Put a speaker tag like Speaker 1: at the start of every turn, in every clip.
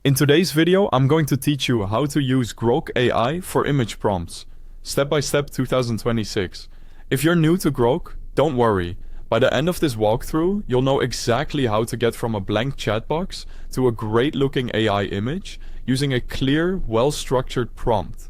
Speaker 1: In today's video, I'm going to teach you how to use Grok AI for image prompts, step by step 2026. If you're new to Grok, don't worry. By the end of this walkthrough, you'll know exactly how to get from a blank chat box to a great looking AI image using a clear, well-structured prompt.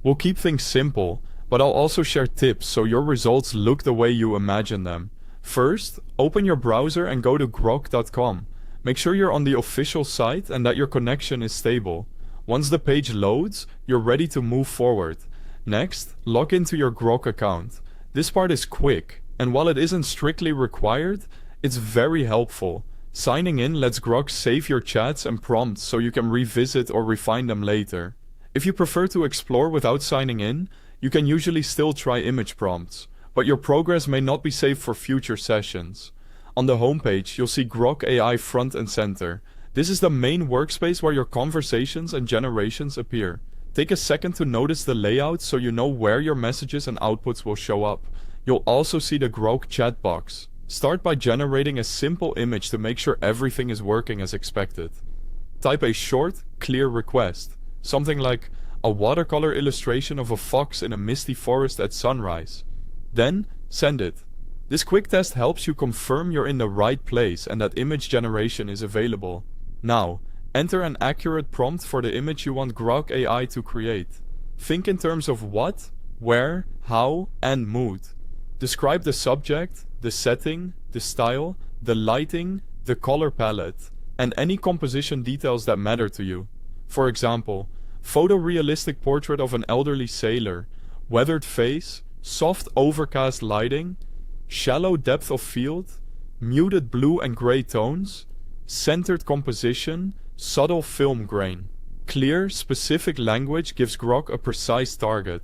Speaker 1: We'll keep things simple, but I'll also share tips so your results look the way you imagine them. First, open your browser and go to grok.com. Make sure you're on the official site and that your connection is stable. Once the page loads, you're ready to move forward. Next, log into your Grok account. This part is quick, and while it isn't strictly required, it's very helpful. Signing in lets Grok save your chats and prompts so you can revisit or refine them later. If you prefer to explore without signing in, you can usually still try image prompts, but your progress may not be saved for future sessions. On the homepage, you'll see Grok AI front and center. This is the main workspace where your conversations and generations appear. Take a second to notice the layout so you know where your messages and outputs will show up. You'll also see the Grok chat box. Start by generating a simple image to make sure everything is working as expected. Type a short, clear request. Something like a watercolor illustration of a fox in a misty forest at sunrise. Then, send it. This quick test helps you confirm you're in the right place and that image generation is available. Now, enter an accurate prompt for the image you want Grok AI to create. Think in terms of what, where, how, and mood. Describe the subject, the setting, the style, the lighting, the color palette, and any composition details that matter to you. For example, photorealistic portrait of an elderly sailor, weathered face, soft overcast lighting, shallow depth of field, muted blue and gray tones, centered composition, subtle film grain. Clear, specific language gives Grok a precise target.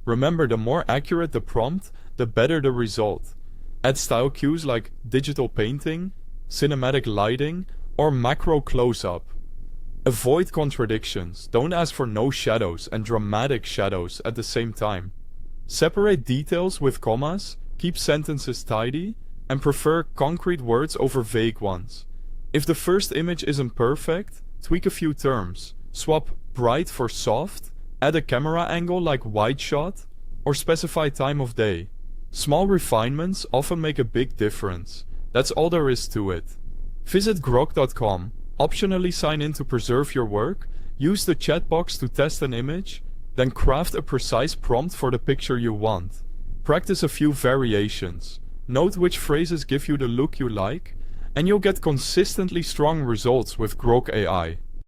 Speaker 1: Remember, the more accurate the prompt, the better the result. Add style cues like digital painting, cinematic lighting, or macro close-up. Avoid contradictions. Don't ask for no shadows and dramatic shadows at the same time. Separate details with commas, keep sentences tidy, and prefer concrete words over vague ones. If the first image isn't perfect, tweak a few terms. Swap bright for soft, add a camera angle like wide shot, or specify time of day. Small refinements often make a big difference. That's all there is to it. Visit grok.com, optionally sign in to preserve your work, use the chat box to test an image, then craft a precise prompt for the picture you want. Practice a few variations. Note which phrases give you the look you like, and you'll get consistently strong results with Grok AI.